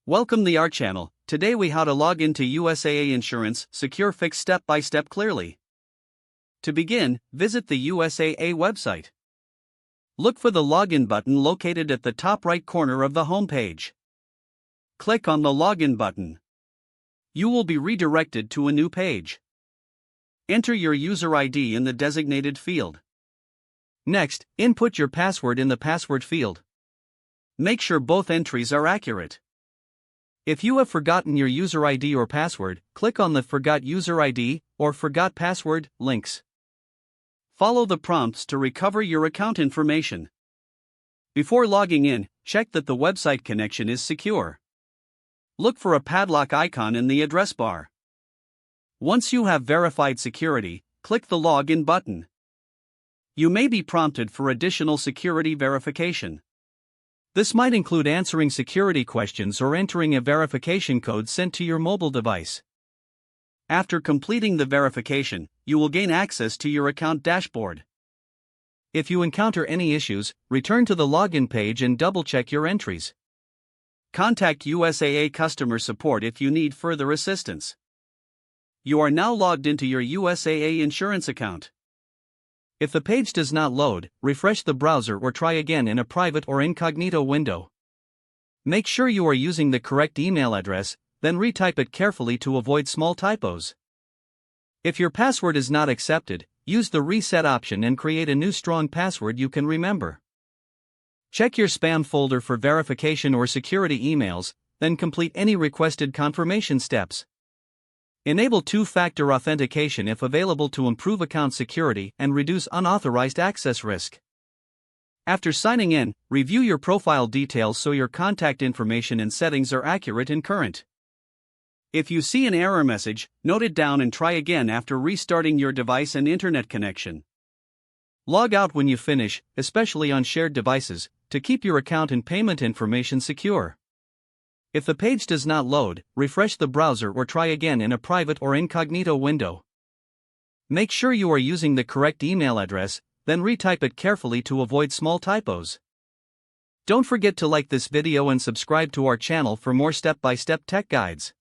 Welcome to our channel. Today we how to log into USAA Insurance Secure Fix step by step clearly. To begin, visit the USAA website. Look for the login button located at the top right corner of the home page. Click on the login button. You will be redirected to a new page. Enter your user ID in the designated field. Next, input your password in the password field. Make sure both entries are accurate. If you have forgotten your user ID or password, click on the Forgot User ID or Forgot Password links. Follow the prompts to recover your account information. Before logging in, check that the website connection is secure. Look for a padlock icon in the address bar. Once you have verified security, click the Login button. You may be prompted for additional security verification. This might include answering security questions or entering a verification code sent to your mobile device. After completing the verification, you will gain access to your account dashboard. If you encounter any issues, return to the login page and double-check your entries. Contact USAA customer support if you need further assistance. You are now logged into your USAA insurance account. If the page does not load, refresh the browser or try again in a private or incognito window. Make sure you are using the correct email address, then retype it carefully to avoid small typos. If your password is not accepted, use the reset option and create a new strong password you can remember. Check your spam folder for verification or security emails, then complete any requested confirmation steps. Enable two-factor authentication if available to improve account security and reduce unauthorized access risk. After signing in, review your profile details so your contact information and settings are accurate and current. If you see an error message, note it down and try again after restarting your device and internet connection. Log out when you finish, especially on shared devices, to keep your account and payment information secure. If the page does not load, refresh the browser or try again in a private or incognito window. Make sure you are using the correct email address, then retype it carefully to avoid small typos. Don't forget to like this video and subscribe to our channel for more step-by-step tech guides.